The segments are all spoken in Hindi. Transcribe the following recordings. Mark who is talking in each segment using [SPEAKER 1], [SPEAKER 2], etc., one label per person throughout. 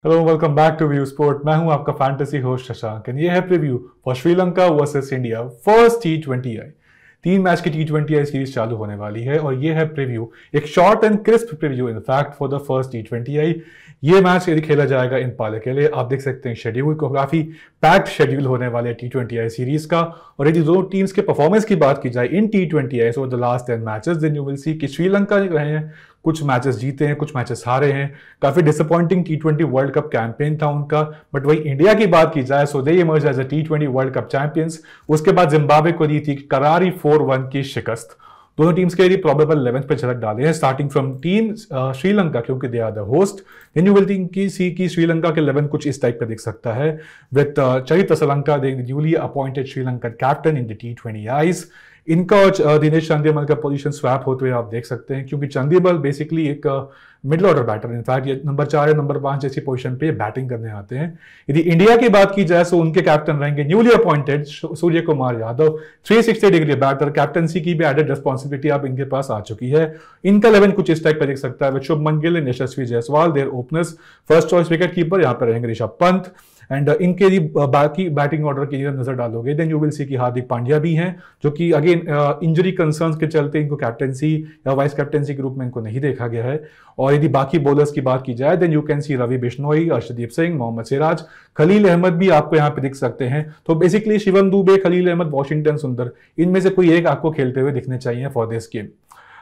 [SPEAKER 1] Hello welcome back to view sport. मैं हूं आपका फैंटेसी होस्ट शशांक एंड ये है preview for Sri Lanka versus India first T20I। 3 match की T20I सीरीज चालू होने वाली है और ये है प्रीव्यू, एक short and crisp preview in fact for the first T20I। ये मैच यदि खेला जाएगा इन पाले के लिए, आप देख सकते हैं शेड्यूल को, काफी पैक्ड शेड्यूल होने वाले T20I सीरीज का। और यदि दोनों टीम्स के परफॉर्मेंस की बात की जाए इन T20I over the last 10 matches, then you will see कि श्रीलंका रहे हैं, कुछ मैचेस जीते हैं, कुछ मैचेस हारे हैं। काफी disappointing T20 world cup campaign था उनका। बट वही इंडिया की बात की जाए, so they emerge as a T20 world cup champions. उसके बाद जिम्बाब्वे को दी थी करारी 4-1 की शिकस्त। दोनों टीम्स के यदि प्रोबेबल 11th पे झलक डाले हैं, स्टार्टिंग फ्रॉम टीम श्रीलंका, क्योंकि they are the host, then you will think की सी की श्रीलंका के 11 कुछ इस टाइप का दिख सकता है with Charith Asalanka the newly appointed Sri Lankan captain in the T20Is। इनका और दिनेश चंदीमल का पोजीशन स्वैप होते हुए आप देख सकते हैं, क्योंकि चंदीमल बेसिकली एक मिडल ऑर्डर बैटर, इनफैक्ट ये नंबर 4 या नंबर 5 जैसी पोजीशन पे बैटिंग करने आते हैं। यदि इंडिया की बात की जाए तो उनके कैप्टन रहेंगे newly appointed Surya Kumar Yadav, 360 degree batter, captaincy की भी एडेड रिस्पॉन्सिबिलिटी अब इनके पास आ चुकी है। इनका 11 कुछ इस टाइप का दिख सकता है। Shubman Gill and Yashasvi Jaiswal their openers, first choice wicket keeper यहाँ पर रहेंगे ऋषभ पंत। एंड इनके यदि बाकी बैटिंग ऑर्डर की नजर डालोगे, देन यू विल सी कि हार्दिक पांड्या भी हैं, जो कि अगेन इंजरी कंसर्न्स के चलते इनको कैप्टेंसी या वाइस कैप्टेंसी के रूप में इनको नहीं देखा गया है। और यदि बाकी बॉलर्स की बात की जाए, then you can see Ravi Bishnoi, Arshdeep Singh, Mohammed Siraj, Khaleel Ahmed भी आपको यहाँ पे दिख सकते हैं। तो बेसिकली शिवम दुबे, खलील अहमद, वॉशिंगटन सुंदर, इनमें से कोई एक आपको खेलते हुए दिखने चाहिए फॉर दिस गेम।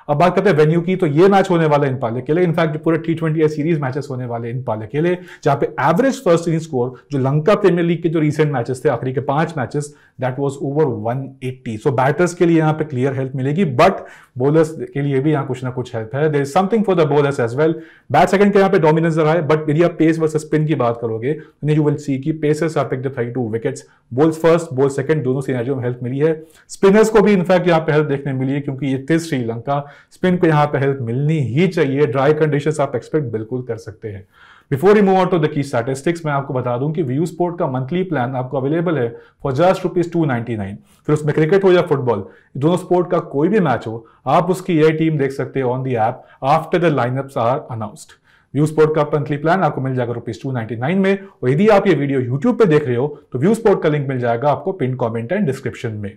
[SPEAKER 1] अब बात करते हैं वेन्यू की, तो ये मैच होने वाला इन पाले के लिए, इनफैक्ट पूरे T20I सीरीज मैचेस होने वाले इन पाले के लिए, जहां पे एवरेज फर्स्ट इनिंग स्कोर जो लंका प्रीमियर लीग के जो रीसेंट मैचेस थे, आखिरी के 5 matches, that was over 180। So batters के लिए यहाँ पे क्लियर हेल्प मिलेगी, बट बॉलर्स के लिए भी यहाँ कुछ ना कुछ हेल्प है। There is something for the bowlers as well. Bat second के यहाँ पे डोमिनेंस रहा है, बट यदि आप पेस वर्सेस स्पिन की बात करोगे, तो यू विल सी कि pacers are picked 32 wickets, balls first ball second दोनों सिनेरियो में हेल्प मिली है। स्पिनर्स को भी इनफैक्ट यहाँ पे हेल्प देखने मिली है, क्योंकि ये थे श्रीलंका, स्पिन को यहाँ पे हेल्प मिलनी ही चाहिए। ड्राई कंडीशंस आप एक्सपेक्ट बिल्कुल कर सकते हैं। Before you move on to the key statistics, मैं आपको बता दूं कि व्यू स्पोर्ट का मंथली प्लान आपको अवेलेबल है फॉर जस्ट ₹299। फिर उसमें क्रिकेट हो या फुटबॉल, दोनों स्पोर्ट का कोई भी मैच हो, आप उसकी यह टीम देख सकते हैं on the app after the lineups are announced. View Sport का मंथली प्लान आपको मिल जाएगा ₹299 में। और यदि आप ये वीडियो यूट्यूब पे देख रहे हो, तो व्यू स्पोर्ट का लिंक मिल जाएगा आपको पिन कमेंट एंड डिस्क्रिप्शन में।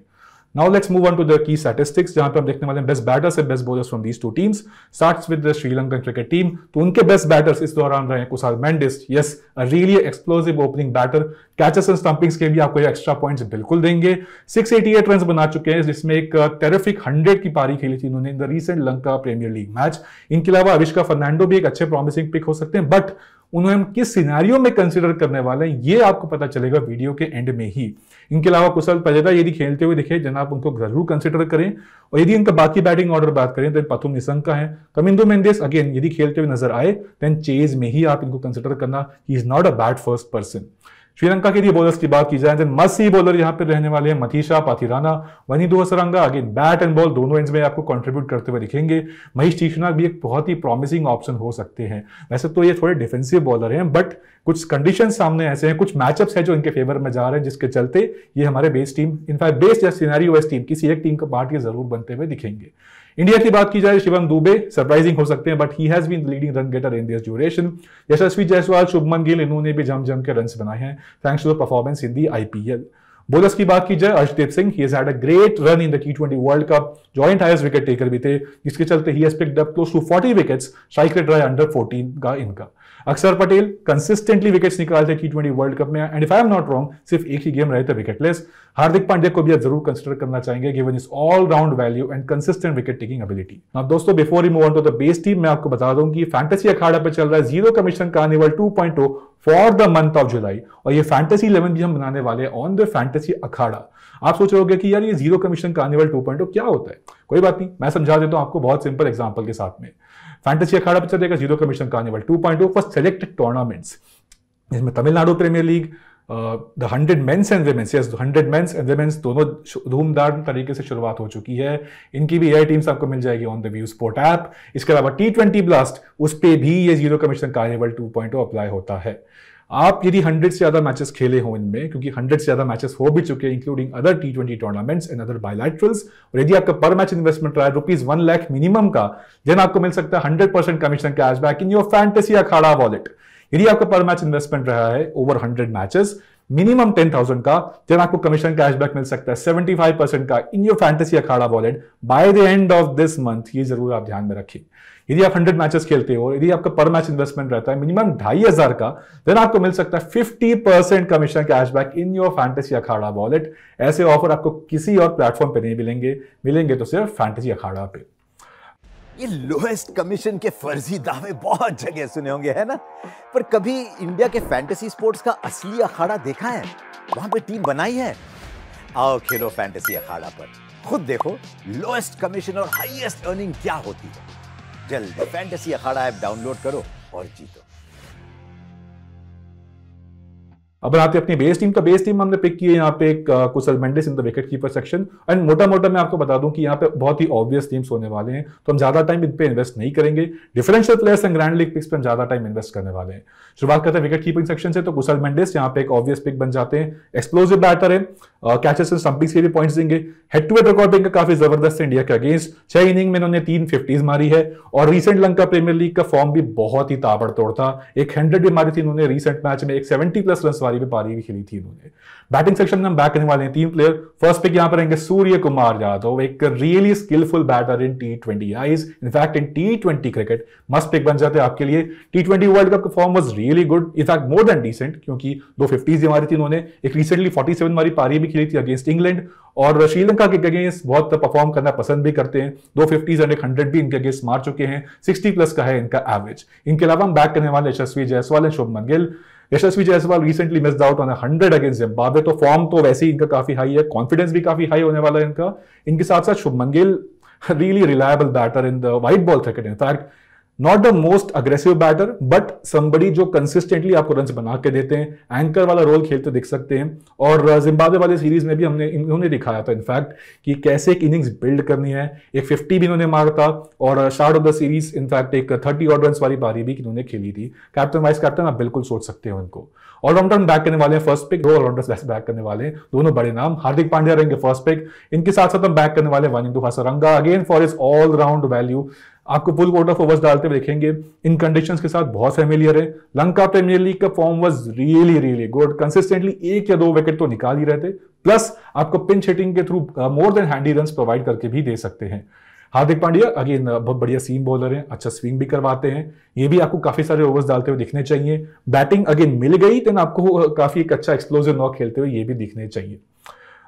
[SPEAKER 1] Now let's move on to the key statistics, जहां पे हम देखने वाले हैं best batters and best bowlers from these two teams. Starts with the Sri Lankan cricket team. तो उनके बेस्ट बैटर्स इस दौरान रहे Kusal Mendis, yes a really explosive opening batter, catches and stumpings के भी आपको एक्स्ट्रा पॉइंट्स बिल्कुल देंगे। 688 रन बना चुके हैं, जिसमें एक टेरिफिक 100 की पारी खेली थी उन्होंने in the recent Lanka premier league match. इनके अलावा अविष्का फर्नांडो भी एक अच्छे प्रॉमिसिंग पिक हो सकते हैं, बट उन्हें हम किस सिनेरियो में कंसीडर करने वाले हैं ये आपको पता चलेगा वीडियो के एंड में ही। इनके अलावा कुशल पजेदा यदि खेलते हुए दिखे, जनाब उनको जरूर कंसीडर करें। और यदि इनका बाकी बैटिंग ऑर्डर बात करें, तो पथुम निशंका है, कमिंदो मेंडिस अगेन यदि खेलते हुए नजर आए, देन चेज में ही आप इनको कंसीडर करना। He is not a bad first person. Sri Lanka के लिए बॉलर्स की बात की जाए, देन मस्ट सी बॉलर यहाँ पे रहने वाले हैं Matheesha Pathirana, Wanindu Hasaranga, again bat and ball दोनों एंड्स में आपको कंट्रीब्यूट करते हुए दिखेंगे। महेश तीक्ष्णा भी एक बहुत ही प्रॉमिसिंग ऑप्शन हो सकते हैं। वैसे तो ये थोड़े डिफेंसिव बॉलर हैं, बट कुछ कंडीशन सामने ऐसे हैं, कुछ मैचअप्स हैं जो इनके फेवर में जा रहे हैं, जिसके चलते ये हमारे बेस टीम, इनफैक्ट बेस या सिनेरियो बेस टीम, किसी एक टीम का पार्ट ये जरूर बनते हुए दिखेंगे। इंडिया की बात की जाए, शिवम दुबे सरप्राइजिंग हो सकते हैं, but he has been leading run getter in this duration. Yashasvi Jaiswal, Shubman Gill, इन्होंने भी जम के रन्स बनाए हैं thanks to the performance in the IPL। Bowlers की बात की जाए, Arshdeep Singh, he has had a great run in the T20 world cup, joint highest wicket taker भी थे, जिसके चलते he has picked up close to 40 wickets, strike rate रहा अंडर 14 का इनका। अक्षर पटेल कंसिस्टेंटली विकेट्स निकालते T20 वर्ल्ड कप में, and if I am not wrong सिर्फ एक ही गेम रहे थे विकेटलेस। हार्दिक पांड्या को भी आप जरूर कंसीडर करना चाहेंगे given is all round value and consistent wicket taking ability. अब दोस्तों, before you move on to the base team, मैं आपको बता दूं कि फैंटेसी अखाड़ा पे चल रहा है zero commission carnival 2.0 for the month of July, और ये फैंटेसी 11 भी हम बनाने वाले हैं ऑन द फैंटेसी अखाड़ा। आप सोच रहे होगे कि यार ये जीरो कमीशन कार्निवल 2.0 क्या होता है? कोई बात नहीं, मैं समझा देता हूं आपको बहुत सिंपल एग्जांपल के साथ में। फैंटेसी अखाड़ा पे चलेगा zero commission carnival 2.0 for selected tournaments, इसमें Tamil Nadu premier league, the 100 men's and women's, yes 100 men's and women's दोनों धूमधाम तरीके से शुरुआत हो चुकी है। इनकी भी एयर टीम्स आपको मिल जाएगी on the View Sport app. इसके अलावा T20 ब्लास्ट, उस पर भी ये जीरो कमीशन कार्निवल 2.0 अप्लाई होता है। आप यदि 100 से ज्यादा मैचेस खेले हो इनमें, क्योंकि 100 से ज्यादा मैचेस हो भी चुके हैं including other T20 tournaments and other bilaterals, और यदि आपका पर मैच इन्वेस्टमेंट रहा है ₹1 लाख मिनिमम का, देन आपको मिल सकता है 100% commission cashback in your fantasy Akhara wallet. यदि आपका पर मैच इन्वेस्टमेंट रहा है ओवर 100 मैचेस, मिनिमम 10,000 का, देन आपको कमीशन कैशबैक मिल सकता है 75% का in your fantasy Akhara wallet by the end of this month. ये जरूर आप ध्यान में रखिए। यदि आप 100 मैचेस खेलते हो, यदि आपका पर मैच इन्वेस्टमेंट रहता है मिनिमम 2,500 का, देन आपको मिल सकता है 50% commission cashback in your fantasy Akhara wallet. ऐसे ऑफर आपको किसी और प्लेटफॉर्म पे नहीं मिलेंगे तो सिर्फ फैंटेसी अखाड़ा पे।
[SPEAKER 2] ये लोएस्ट कमीशन के फर्जी दावे बहुत जगह सुने होंगे, है ना? पर कभी इंडिया के फैंटेसी स्पोर्ट्स का असली अखाड़ा देखा है? वहां पे टीम बनाई है? आओ खेलो फैंटेसी अखाड़ा पर, खुद देखो लोएस्ट कमीशन और हाईएस्ट अर्निंग क्या होती है। जल्द फैंटेसी अखाड़ा ऐप डाउनलोड करो और जीतो।
[SPEAKER 1] अब आते हैं अपनी बेस टीम। तो बेस टीम हमने पिक की है यहाँ पे एक Kusal Mendis in the wicket keeper section. And मोटा मोटा मैं आपको बता दूं कि यहाँ पे बहुत ही ऑब्वियस टीम्स होने वाले हैं, तो हम ज्यादा टाइम इन पे इन्वेस्ट नहीं करेंगे। Differential players and grand league picks पे हम ज्यादा टाइम इन्वेस्ट करने वाले हैं। शुरुआत करते हैं विकेट कीपिंग सेक्शन से। तो कुशल मेंडिस यहाँ पे एक ऑब्वियस पिक बन जाते हैं। एक्सप्लोसिव बैटर है, कैचेस एंड स्टंपिंग्स के भी पॉइंट्स देंगे। हेड टू हेड रिकॉर्ड इनका काफी जबरदस्त है इंडिया के अगेंस्ट। 6 इनिंग में इन्होंने 3 50s मारी है और रिसेंट लंका प्रीमियर लीग का फॉर्म भी बहुत ही ताबड़तोड़ था। एक 100 भी मारी थी इन्होंने रिसेंट मैच में, एक 70+ रन वाली भी पारी भी खेली थी इन्होंने। बैटिंग सेक्शन में हम बैक करने वाले हैं 3 प्लेयर। फर्स्ट पिक यहां पर रहेंगे सूर्य कुमार यादव, एक really skillful batter in T20 Is, in fact in T20 cricket must pick बन जाते हैं आपके लिए। T20 वर्ल्ड कप का form was really good, in fact more than decent, क्योंकि 2 50s मारी थी इन्होंने। एक रिसेंटली 47 मारी पारी भी खेली थी अगेंस्ट इंग्लैंड, और श्रीलंका के अगेंस्ट बहुत परफॉर्म करना पसंद भी करते हैं। 2 50s और एक 100 भी इनके अगेंस्ट मार चुके हैं। 60+ का है इनका एवरेज। इनके अलावा हम बैक करने वाले Yashasvi Jaiswal and Shubman Gill. Yashasvi Jaiswal recently missed out on 100 against Zimbabwe, तो फॉर्म तो वैसे ही इनका काफी हाई है, कॉन्फिडेंस भी काफी हाई होने वाला है इनका। इनके साथ साथ Shubman Gill really reliable batter in the white ball cricket, in fact not the most aggressive batter but somebody जो कंसिस्टेंटली आपको रन्स बना के देते हैं। एंकर वाला रोल खेलते दिख सकते हैं, और जिम्बाब्वे वाले सीरीज में भी इन्होंने दिखाया था इनफैक्ट कि कैसे एक इनिंग्स बिल्ड करनी है। एक 50 भी इन्होंने मारा था, और start of the series in fact एक 30 ऑड रन वाली पारी भी इन्होंने खेली थी। कैप्टन वाइस कैप्टन आप बिल्कुल सोच सकते हो इनको। ऑलराउंडर बैक करने वाले हैं फर्स्ट पिक, 2 ऑलराउंडर्स बैक करने वाले हैं, दोनों बड़े नाम। हार्दिक पांड्या रहेंगे फर्स्ट पिक। इनके साथ साथ हम बैक करने वाले Wanindu Hasaranga, again for his all round value. आपको फुल कोर्ट ऑफ ओवर्स डालते हुए देखेंगे, इन कंडीशंस के साथ बहुत फैमिलियर है। लंका प्रीमियर लीग का form was really good, consistently 1 या 2 विकेट तो निकाल ही रहते, प्लस आपको पिंच हिटिंग के through more than handy runs provide करके भी दे सकते हैं। हार्दिक पांड्या अगेन बहुत बढ़िया सीम बॉलर है, अच्छा स्विंग भी करवाते हैं। ये भी आपको काफी सारे ओवर्स डालते हुए दिखने चाहिए। बैटिंग अगेन मिल गई तो आपको काफी एक अच्छा एक्सप्लोसिव नॉक खेलते हुए ये भी दिखने चाहिए।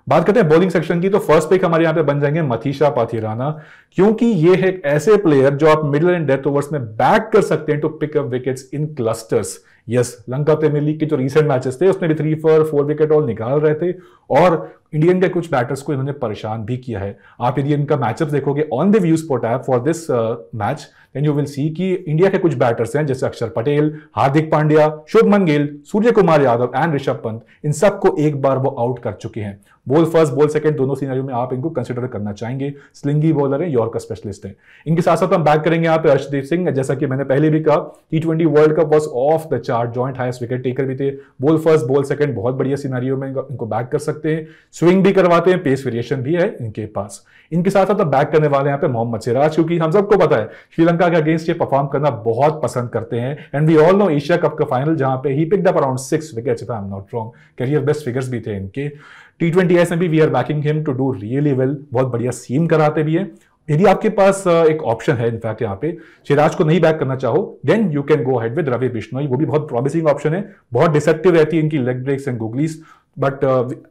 [SPEAKER 1] बात करते हैं बॉलिंग सेक्शन की, तो फर्स्ट पिक हमारे यहाँ पे बन जाएंगे मथीशा पाथिराना, क्योंकि ये है एक ऐसे प्लेयर जो आप मिडिल एंड डेथ ओवर्स में बैक कर सकते हैं to pick up wickets in clusters. Yes, Lanka premier league के जो रीसेंट मैचेस थे उसमें भी 3-4 विकेट ऑल निकाल रहे थे, और इंडियन के कुछ बैटर्स को इन्होंने परेशान भी किया है। आप यदि इनका मैचअप देखोगे on the View Sport app for this match, then you will see कि इंडिया के कुछ बैटर्स हैं जैसे अक्षर पटेल, हार्दिक पांड्या, शुभमन गिल, सूर्य कुमार यादव एंड ऋषभ पंत, इन सबको एक बार वो आउट कर चुके हैं। बॉल फर्स्ट बॉल सेकंड दोनों सिनेरियो में आप इनको कंसिडर करना चाहेंगे। स्लिंगी बॉलर है, यॉर्कर स्पेशलिस्ट है। इनके साथ साथ हम बैक करेंगे यहाँ पे अर्शदीप सिंह, जैसा कि मैंने पहले भी कहा T20 world cup was of the chart, joint highest wicket taker भी थे। बॉल फर्स्ट बॉल सेकंड बहुत बढ़िया सिनेरियो में इनको बैक कर सकते हैं। स्विंग भी करवाते हैं, पेस वेरिएशन भी है इनके पास। इनके साथ साथ बैक करने वाले यहाँ पे मोहम्मद सिराज, क्योंकि हम सबको पता है श्रीलंका के अगेंस्ट ये परफॉर्म करना बहुत पसंद करते हैं। And we all know Asia cup का फाइनल जहां पे ही picked up around 6 wickets if I am not wrong, career best figures भी थे इनके। T20 ऐसे भी we are backing him to do really well, बहुत बढ़िया सीम कराते भी हैं। यदि आपके पास एक ऑप्शन है इनफैक्ट यहाँ पे सिराज को नहीं बैक करना चाहो, then you can go ahead with Ravi Bishnoi, वो भी बहुत प्रॉमिसिंग ऑप्शन है। बहुत डिसेप्टिव रहती है इनकी leg breaks and googlies, but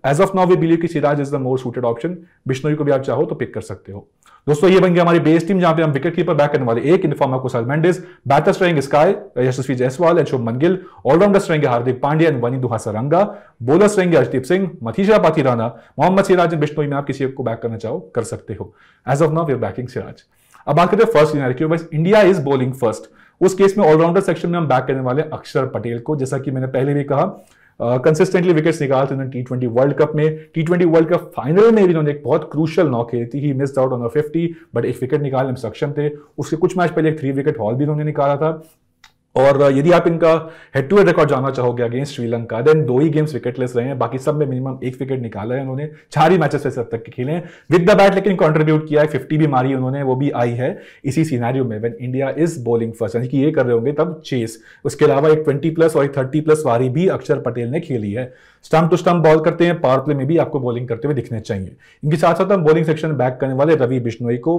[SPEAKER 1] as of now we believe कि Siraj is the more suited option. Bishnoi को भी आप चाहो तो पिक कर सकते हो। दोस्तों ये बन गया हमारी बेस टीम, जहां पे हम विकेट कीपर बैक करने वाले एक in form of Kusal Mendis, batters रहेंगे SKY Yashasvi Jaiswal and Shubman Gill, allrounders रहेंगे हार्दिक पांड्या एंड वानिंदु हसरंगा, बॉलर्स रहेंगे अर्शदीप सिंह, मथीशा पाथिराना, मोहम्मद सिराज एंड बिश्नोई में आप किसी को बैक करना चाहो कर सकते हो। As of now we are backing Siraj. अब बात करते हैं फर्स्ट सिनेरियो, बस इंडिया इज बॉलिंग फर्स्ट। उस केस में ऑलराउंडर सेक्शन में हम बैक करने वाले अक्षर पटेल को, जैसा कि मैंने पहले भी कहा कंसिस्टेंटली विकेट्स निकालते हैं T20 वर्ल्ड कप में। T20 वर्ल्ड कप फाइनल में भी उन्होंने एक बहुत क्रूशियल नॉक खेली थी, he missed out on 50 but एक विकेट निकालने में सक्षम थे। उसके कुछ मैच पहले एक 3 विकेट हॉल भी उन्होंने निकाला था। और यदि आप इनका हेड टू हेड रिकॉर्ड जानना चाहोगे अगेंस्ट श्रीलंका, देन 2 ही गेम्स विकेटलेस रहे हैं, बाकी सब में मिनिमम 1 विकेट निकाला है उन्होंने, 4 ही मैचेस वैसे अब तक के खेले हैं विद द बैट, लेकिन कंट्रीब्यूट किया है, 50 भी मारी उन्होंने, वो भी आई है इसी सिनेरियो में when India is bowling first, यानी कि ये कर रहे होंगे तब चेस। उसके अलावा एक 20+ और एक 30+ वारी भी अक्षर पटेल ने खेली है। स्टंप टू स्टंप बॉल करते हैं, पावर प्ले में भी आपको बॉलिंग करते हुए दिखने चाहिए। इनके साथ साथ हम बॉलिंग सेक्शन बैक करने वाले रवि बिश्नोई को,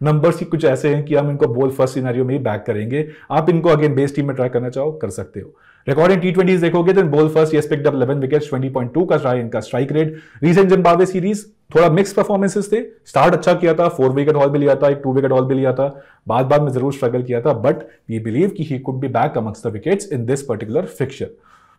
[SPEAKER 1] नंबर्स ही कुछ ऐसे हैं कि हम इनको बॉल फर्स्ट सिनेरियो में ही बैक करेंगे। आप इनको अगेन बेस टीम में ट्राई करना चाहो कर सकते हो। रिकॉर्डिंग T20s देखोगे तो बॉल फर्स्ट ये पिक्ड अप 11 विकेट्स, 20.2 का रहा इनका strike rate. Recent Zimbabwe series थोड़ा मिक्स परफॉर्मेंसेस थे, स्टार्ट अच्छा किया था, 4 विकेट हॉल भी लिया था, एक 2 विकेट हॉल भी लिया था, बाद में जरूर स्ट्रगल किया था, बट वी बिलीव कि he could be back amongst the wickets in this particular fixture.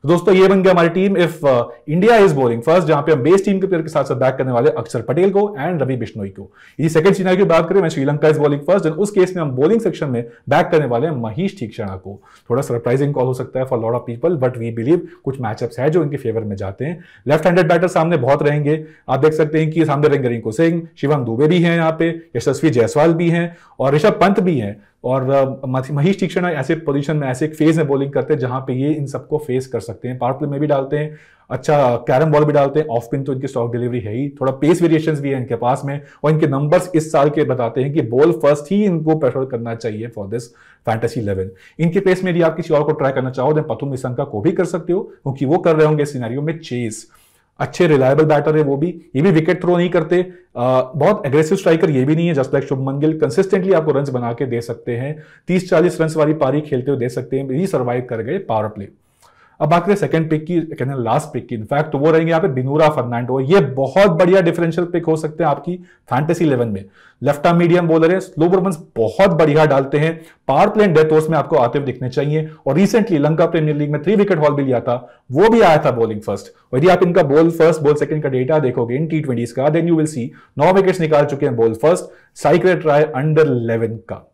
[SPEAKER 1] तो दोस्तों ये बन गया हमारी team if India is bowling first, जहां पे हम बेस टीम के प्लेयर के साथ साथ बैक करने वाले अक्षर पटेल को एंड रवि बिश्नोई को। यदि सेकंड सिनेरियो की बात करें मैं श्रीलंका इज बॉलिंग फर्स्ट, उस केस में हम बॉलिंग सेक्शन में बैक करने वाले हैं महेश तीक्षणा को। थोड़ा सरप्राइजिंग कॉल हो सकता है for lot of people, but we believe कुछ मैचअप्स है जो इनके फेवर में जाते हैं। लेफ्ट हैंडेड बैटर सामने बहुत रहेंगे, आप देख सकते हैं कि सामने रहेंगे रिंकू सिंह, शिवम दुबे भी हैं यहाँ पे, यशस्वी जायसवाल भी हैं और ऋषभ पंत भी हैं, और महेश तीक्षणा ऐसे पोजीशन में, ऐसे एक फेज में बॉलिंग करते हैं जहां पे ये इन सबको फेस कर सकते हैं। पावर प्ले में भी डालते हैं, अच्छा कैरम बॉल भी डालते हैं, ऑफ पिन तो इनकी स्टॉक डिलीवरी है ही, थोड़ा पेस वेरिएशंस भी है इनके पास में, और इनके नंबर्स इस साल के बताते हैं कि बॉल फर्स्ट ही इनको प्रेफर करना चाहिए फॉर दिस फैंटेसी 11। इनके पेस में यदि आप किसी और को ट्राई करना चाहो तो पथुम निशंका को भी कर सकते हो, क्योंकि वो कर रहे होंगे सिनेरियो में चेस। अच्छे रिलायबल बैटर है वो भी, ये भी विकेट थ्रो नहीं करते, बहुत एग्रेसिव स्ट्राइकर ये भी नहीं है, just like Shubman Gill consistently आपको रन्स बना के दे सकते हैं, 30-40 रन्स वाली पारी खेलते हुए दे सकते हैं, ये सर्वाइव कर गए पावर प्ले। अब बात करें सेकंड पिक की, कहते हैं लास्ट पिक की, इनफैक्ट तो वो रहेंगे यहाँ पे बिनूरा फर्नांडो। ये बहुत बढ़िया डिफरेंशियल पिक हो सकते हैं आपकी फैंटेसी 11 में। लेफ्ट आर्म मीडियम बॉलर है, स्लो बॉल्स बहुत बढ़िया डालते हैं, power play and death overs में आपको आते हुए दिखने चाहिए, और रिसेंटली लंका प्रीमियर लीग में 3 विकेट हॉल भी लिया था, वो भी आया था बॉलिंग फर्स्ट। और यदि आप इनका बॉल फर्स्ट बॉल सेकंड का डेटा देखोगे इन T20s का, then you will see 9 wickets निकाल चुके हैं बॉल फर्स्ट, स्ट्राइक रेट रहा है अंडर 11 का।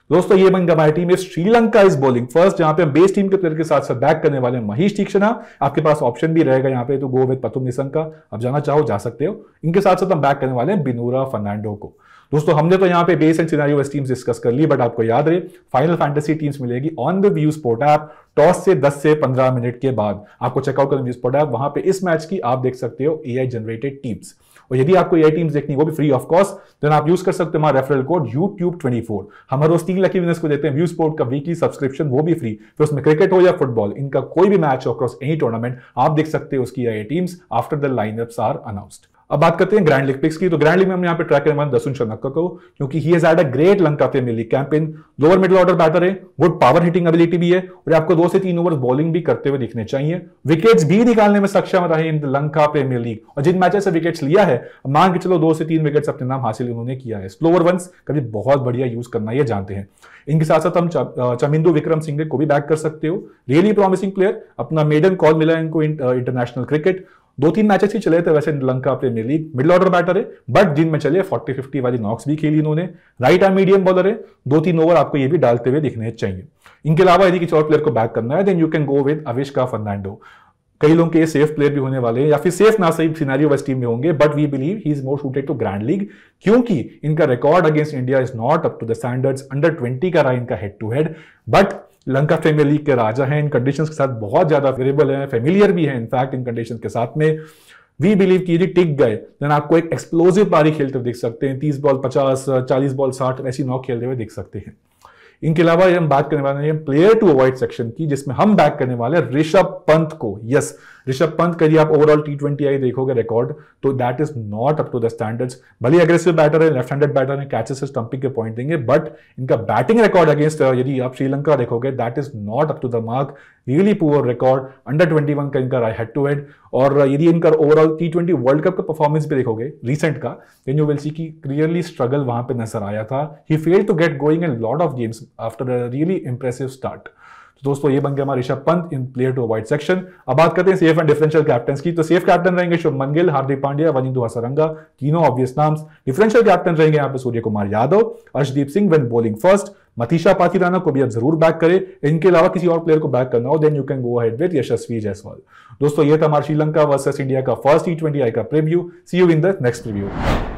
[SPEAKER 1] दोस्तों ये बन गया हमारी team, Sri Lanka is bowling first, जहां पे हम बेस टीम के प्लेयर के साथ साथ बैक करने वाले हैं महेश तीक्षणा। आपके पास ऑप्शन भी रहेगा यहाँ पे तो गो विद पथुम निशंका, आप जाना चाहो जा सकते हो। इनके साथ साथ हम बैक करने वाले हैं बिनूरा फर्नांडो को। दोस्तों हमने तो यहाँ पे base and scenario best teams discuss कर ली, बट आपको याद रहे फाइनल फैंटेसी टीम्स मिलेगी on the View Sport app toss से 10 से 15 मिनट के बाद। आपको चेकआउट करना व्यू स्पोर्ट ऐप, वहां पे इस मैच की आप देख सकते हो AI जनरेटेड टीम्स, और यदि आपको AI टीम्स देखनी वो भी फ्री ऑफ कॉस्ट, देन आप यूज कर सकते हो हमारा रेफरल कोड YouTube24। हम हर रोज 3 लकी विनर्स को देते हैं व्यू स्पोर्ट का वीकली सब्सक्रिप्शन, वो भी फ्री। फिर उसमें क्रिकेट हो या फुटबॉल, इनका कोई भी मैच हो अक्रॉस एनी टूर्नामेंट आप देख सकते हो उसकी AI teams after the lineups are announced. अब बात करते हैं ग्रैंड लीग पिक्स की। तो ग्रैंड लीग में हम यहाँ पे ट्रैक करने वाले दसुन शनक्का को, क्योंकि he has had a great Lanka premier league campaign. Lower middle order batter है, गुड पावर हिटिंग एबिलिटी भी है, और आपको 2 से 3 ओवर बॉलिंग भी करते हुए दिखने चाहिए। विकेट्स भी निकालने में सक्षम रहे इन लंका प्रीमियर लीग, और जिन मैचेस से विकेट्स लिया है मान के चलो 2 से 3 विकेट्स अपने नाम हासिल उन्होंने किया है। स्लोअर वंस कभी बहुत बढ़िया यूज करना ये जानते हैं। इनके साथ साथ हम चमिंदु विक्रम सिंह को भी बैक कर सकते हो, रियली प्रॉमिसिंग प्लेयर, अपना मेडन कॉल मिला इनको इंटरनेशनल क्रिकेट। 2-3 मैचेस ही चले थे वैसे Lanka premier league, middle order batter है, बट जिनमें चले 40-50 वाली नॉक्स भी खेली इन्होंने। राइट आर्म मीडियम बॉलर है, 2-3 ओवर आपको ये भी डालते हुए दिखने चाहिए। इनके अलावा यदि किसी और प्लेयर को बैक करना है then you can go with Avishka Fernando. कई लोगों के ये सेफ प्लेयर भी होने वाले हैं, या फिर सेफ ना सही सिनेरियो वेस्ट टीम में होंगे, but we believe he is more suited to grand league, क्योंकि इनका record against India is not up to the standards. Under 20 का रहा इनका head to head, but Lanka premier league के राजा हैं, इन कंडीशंस के साथ बहुत ज्यादा वेरिएबल है, फेमिलियर भी है इनफैक्ट इन कंडीशंस के साथ में। वी बिलीव कि यदि टिक गए देन आपको एक एक्सप्लोसिव पारी खेलते हुए दिख सकते हैं, 30 बॉल 50, 40 बॉल 60 ऐसी नॉक खेलते हुए दिख सकते हैं। इनके अलावा हम बात करने वाले हैं प्लेयर टू अवॉइड सेक्शन की, जिसमें हम बैक करने वाले हैं ऋषभ पंत को। यस, ऋषभ पंत का यदि आप ओवरऑल T20 देखोगे रिकॉर्ड तो that is not up to the standards. भले एग्रेसिव बैटर है, लेफ्ट हैंडेड बैटर है, कैचेस से स्टंपिंग के पॉइंट देंगे, बट इनका बैटिंग रिकॉर्ड अगेंस्ट यदि आप श्रीलंका देखोगे that is not up to the mark, really poor record. Under 21 का इनका हेड टू हेड, और यदि इनका ओवरऑल T20 वर्ल्ड कप का परफॉर्मेंस भी देखोगे रिसेंट का, देन यू विल सी की क्लियरली स्ट्रगल वहां पे नजर आया था। He failed to get going in lot of games after a really impressive start. तो दोस्तों ये बन गया हमारा Rishabh Pant in player to avoid section. अब बात करते हैं सेफ एंड डिफरेंशियल कैप्टन की। तो सेफ कैप्टन रहेंगे शुभमन गिल, हार्दिक पांड्या, वनिंदु हसरंगा, तीनों ऑब्वियस नाम्स। डिफरेंशियल कैप्टन रहेंगे यहाँ पे Surya Kumar Yadav, Arshdeep Singh when bowling first, Matheesha Pathirana को भी आप जरूर बैक करें। इनके अलावा किसी और प्लेयर को बैक करना हो then you can go ahead with Yashasvi Jaiswal. दोस्तों ये था हमारा श्रीलंका वर्सेस इंडिया का फर्स्ट T20I का preview. See you in the next preview.